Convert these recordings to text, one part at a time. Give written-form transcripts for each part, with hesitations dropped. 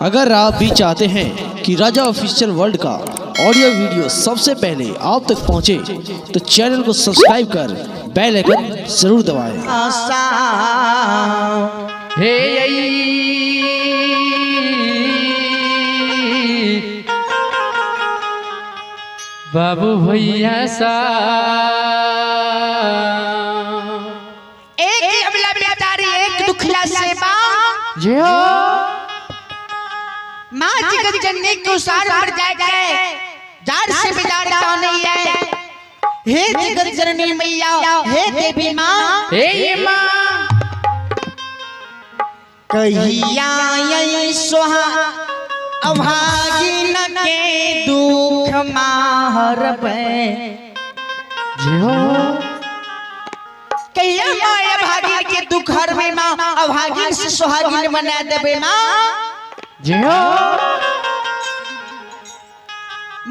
अगर आप भी चाहते हैं कि राजा ऑफिशियल वर्ल्ड का ऑडियो वीडियो सबसे पहले आप तक पहुंचे, तो चैनल को सब्सक्राइब कर बेल आइकन जरूर दबाएं। बाबू भैया सा एक अबला बेचारी एक दुखला से जियो माँ जगत जननी को सार मर जाए जार से बिजार का नहीं है। हे जगत जननी मैया, हे देवी माँ, हे माँ कहिया यही सोहा अभागिन के दुख मारबे जियो कहिया माया भागिन के दुख हरबे माँ, अभागिन से सुहागिन बना देबे माँ। जियो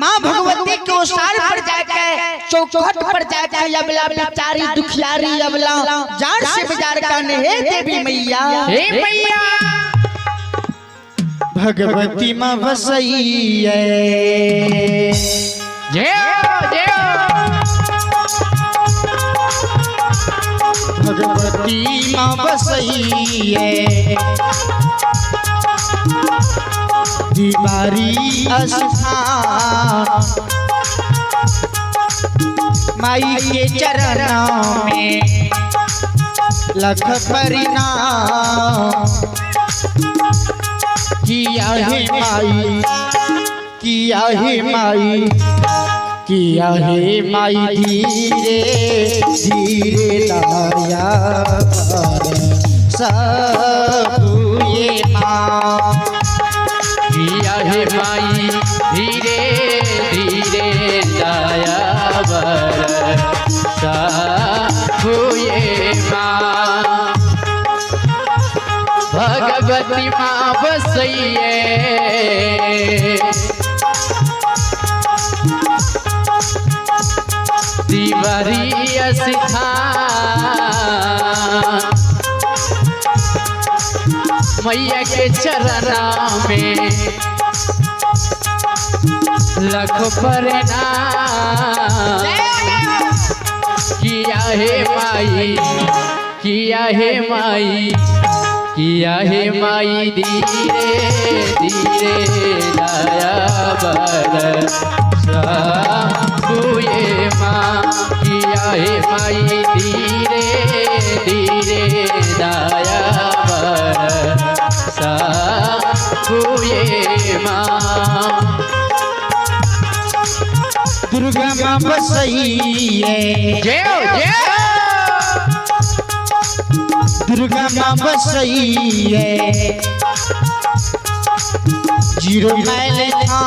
माँ भगवती के ओसार पर जाके चौखट पर जाके अबला बेचारी दुखियारी अबला जार से बाजार करने हे देवी मैया, हे मैया भगवती माँ बसैया जियो जियो भगवती माँ बसैया दीवारी अस्थान माई के चरणों में लख परिणाम किया है माई, किया है माई, किया है माई धीरे धीरे लाया सब ये माँ, किया है माई धीरे धीरे लाया बरसा हुए माँ। भगवती माँ बसैये दीवारी स्थान मैया के चरण में लख प्रणाम किया है माई, किया है माई, किया है माई धीरे धीरे लाया बरसा हुए माँ, किया है माई धीरे धीरे लाया बरसा हुए माँ। दुर्गा माँ बसैया जय जय दुर्गा माँ बसैया जीरो माइल था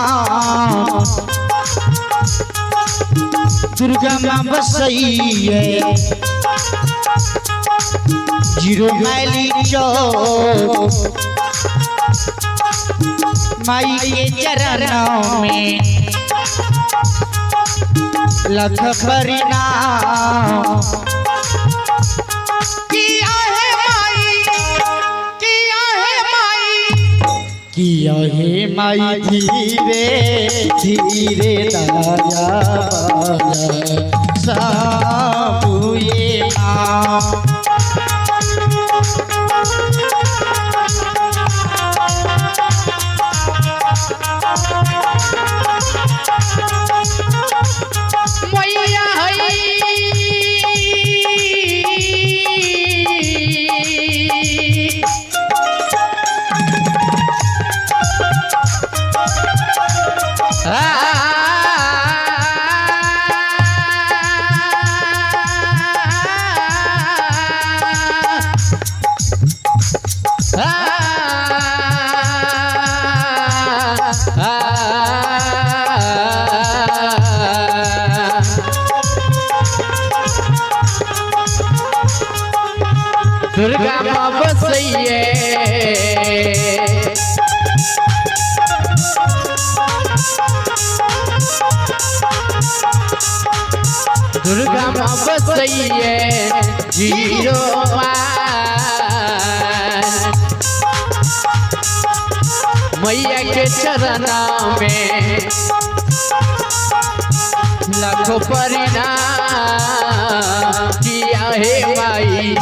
दुर्गा माँ बसैया जीरो माइल चौक माई के चरणों में लख परिणाम किया है माई, किया है माई, किया है माई धीरे धीरे लाया सब ये माँ। मैया दुर्गा माँ बसैये दुर्गा माँ बसैये जीरो मैया के चरना में लाखों परिणाम किया है माई,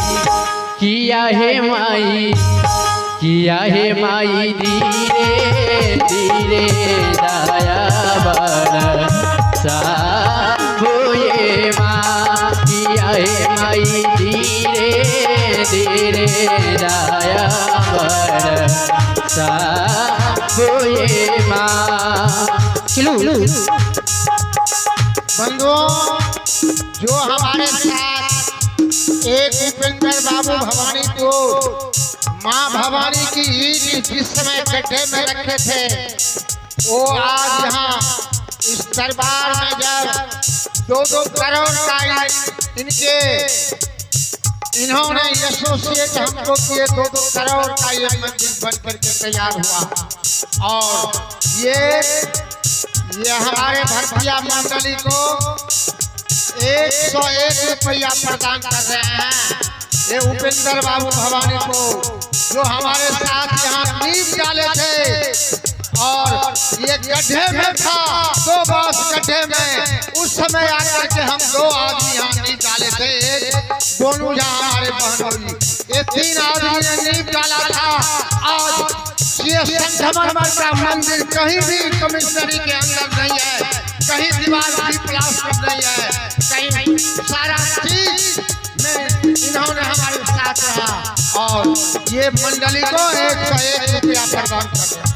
किया है माई, किया है माई धीरे धीरे दया बरसा हुए माँ, किया है माई धीरे धीरे दया बरसा हुए माँ। चलो बंधुओं, जो हमारे साथ एक उपेंद्र बाबू भवानीपुर माँ भवानी की ईट जिस समय गड्ढे में रखे थे, वो आज यहाँ इस दरबार में जब 2-2 करोड़ का इन्होंने एसोसिएट हमको किए 2-2 करोड़ का ये मंदिर बन करके तैयार हुआ। और ये हमारे भरतिया मंडली को 101 रुपया प्रदान कर रहे हैं। ये उपेंद्र बाबू भवानी को जो हमारे साथ यहाँ नींव डाले थे और ये गड्ढे में था, 2 बास गड्ढे में, उस समय आकर के हम 2 आदमी यहाँ नींव डाले थे। एक दोनों जहाँ हमारे बहनोई, ये 3 आदमी ने नींव डाला था। आज ये संधमन का मंदिर कहीं भी कमिश्नरी के अंदर नहीं है, कहीं दीवार की प्लास्टर नहीं है, कहीं सारा चीज में इन्होंने हमारे साथ रहा और ये मंडली को 101 रुपया प्रदान कर दिया।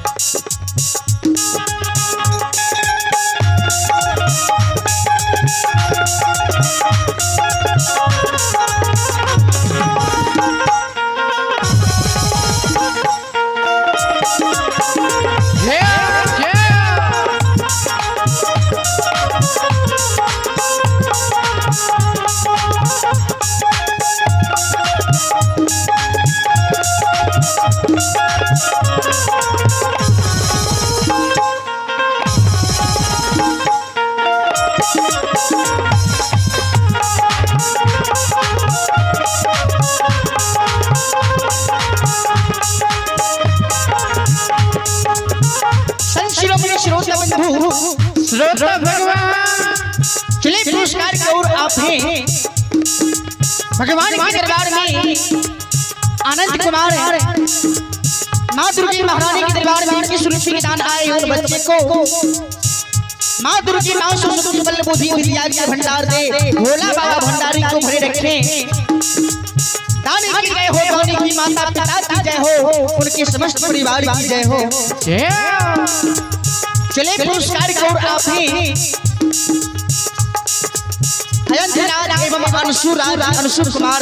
श्रोता भगवान, चलिए पुरस्कार की ओर आप हैं भगवान के दरबार में आनंद कुमार माँ दुर्गी महारानी के दरबार में इनकी सुरक्षी के दान आए उन बच्चे को माँ दुर्गी माँ सरस्वती बल बुद्धि विद्या के भंडार दे, भोला बाबा भंडारी को भरे रखे। दान की जय हो, भवानी की माता पिता की जय हो, उनके समस्त परिवार की जय हो। चले पुरस्कार की ओर आप हैं एवं अंशुर कुमार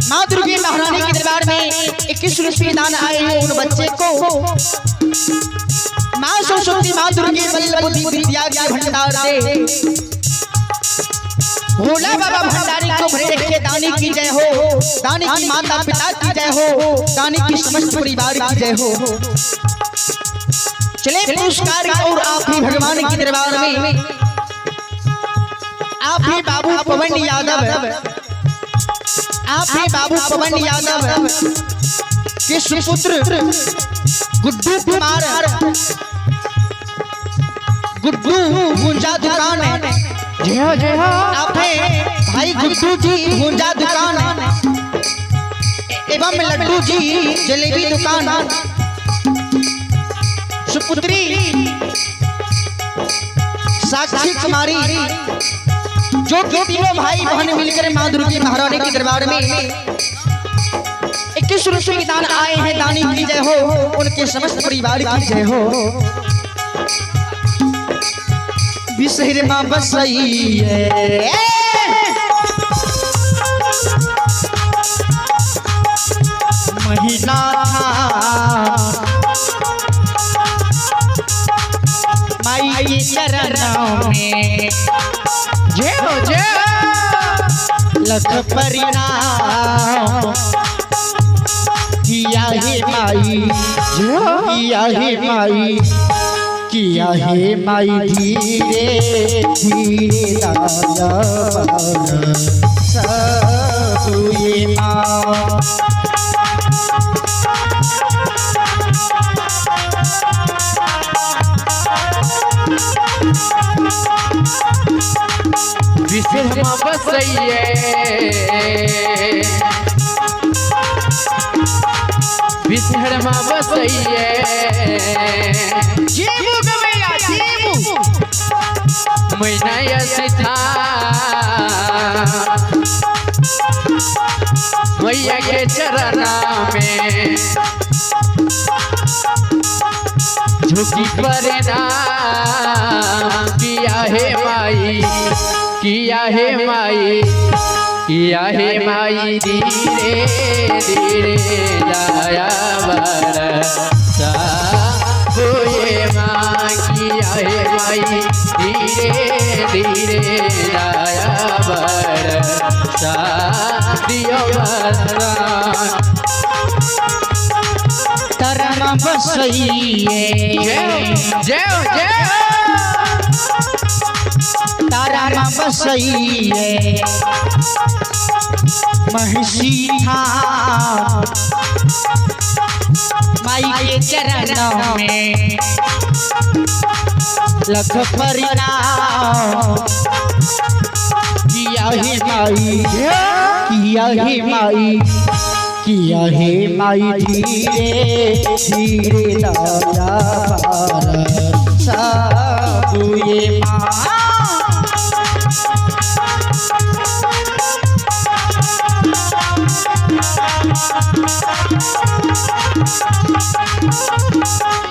माँ दुर्गी महारानी के दरबार में 21 रुपये दान आए हैं उन बच्चे को माँ सरस्वती माँ दुर्गी बल बुद्धि विद्या के भंडार दे, भोला बाबा भंडारी को भरे रखे। दानी की जय हो, दानी की माता पिता की जय हो, दानी की समस्त परिवार की जय हो। चले पुरस्कार और आप ही भगवान के दरबार में आप ही बाबू पवन यादव, आप ही बाबू पवन यादव के सुपुत्र गुड्डू कुमार, गुड्डू गुंजा दुकान है, आप है भाई गुड्डू जी गुंजा दुकान एवं लड्डू जी जलेबी दुकान, सुपुत्री साक्षी कुमारी, जो कि तीनों भाई बहन मिलकर माँ दुर्गी महारानी के दरबार में 21 रुपये दान आए हैं। दानी की जय हो, उनके समस्त परिवार की जय हो। बिसहर माँ बसई है महिला माई के चरणों में जय हो जय लख परिणाम किया है माई, किया है माई, किया है माई धीरे धीरे सब ये माँ बसइए विधर्मा बसइए जीवू गवैया जीवू मैना यसिथा मैया के चरना में झुकी परेना किया है माई किया है माई किया है माई धीरे धीरे जाया बरसा हुए माँ किया है माई धीरे धीरे जाया बरसा दियो बरसा तरम बसइए जय जय तरम बसइए महिषी था माई के चरणों में लख परिणाम किया है माई किया है माई किया है माई धीरे धीरे लाया सब ये माँ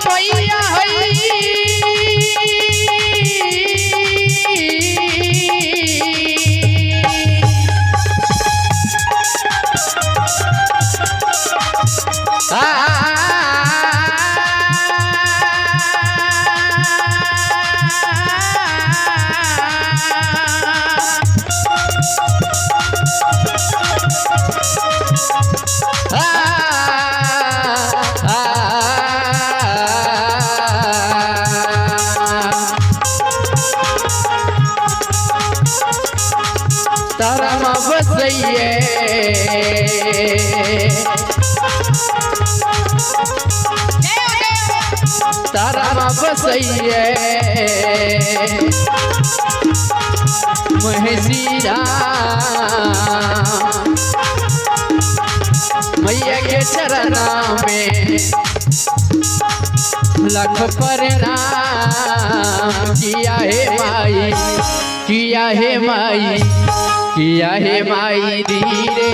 मैया तरम बसइए तरम बसइए महिषीरा मैया के चरना में लख प्रणाम किया है माई किया है माई किया है माई धीरे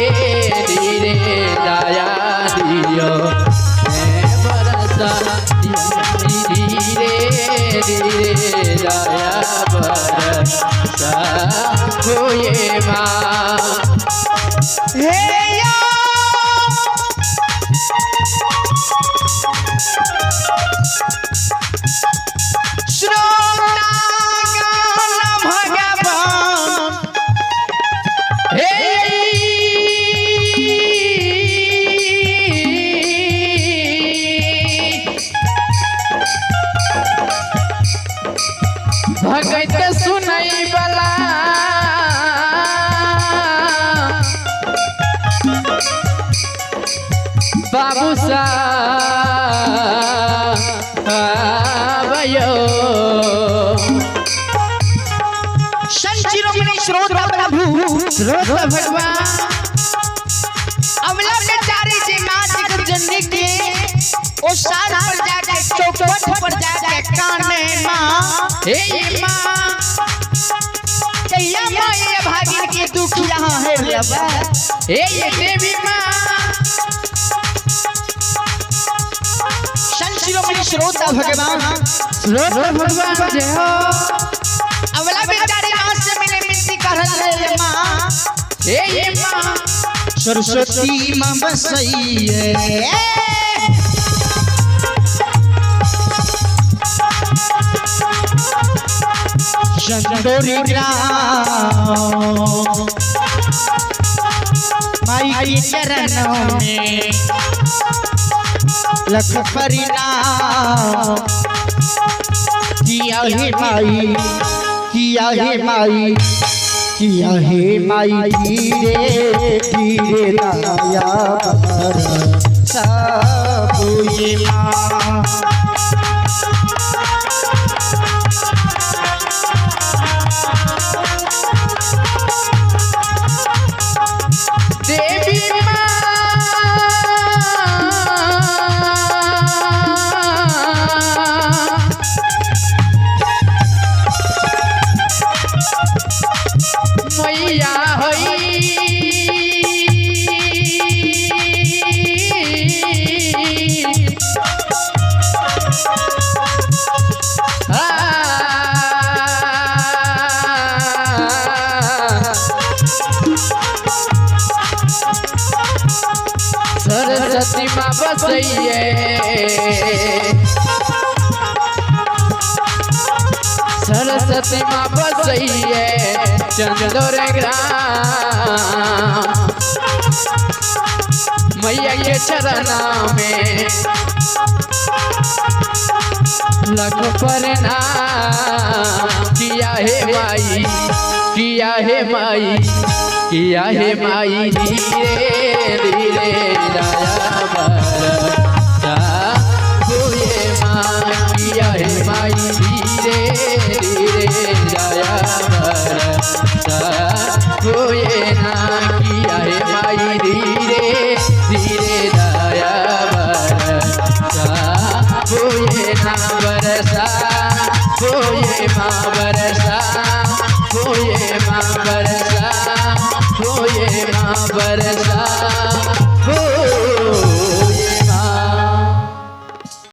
धीरे जाया दियो बरसा धीरे धीरे जाया बरसा होए माँ भगत सुनई बला बाबू सायो शिरोमणि श्रोता प्रभु श्रोता भगवान अवला बेचारी जी मां जगत जननी के ओ सार पर जाके चौखट पर जाके काने मां हे माँ कैया मां ये भागिन के दुख यहाँ है लबा हे देवी माँ शिरोमणि श्रोता भगवान श्रोता भगवान जय हो अवला बेचारी मां से मिले मिलती करन रे मां हे माँ सरस्वती मां बसइए चंदोरी ग्राम माई के चरणों में लख परिणाम किया है माई किया है माई किया है माई धीरे धीरे लाया सब ये माँ सरस्वती माँ बसैये सरस्वती माँ बसैये चंदोर ग्राम मैया के चरना में लख प्रणाम किया है माई किया है माई किया है माई धीरे धीरे दया बरसा हुए माँ किया है माई धीरे धीरे दया बरसा हुए ना किया है माई धीरे धीरे दया बरसा हुए ना बरसा हुए माँ बरसा हुए माँ बरसा हुए माँ बरसा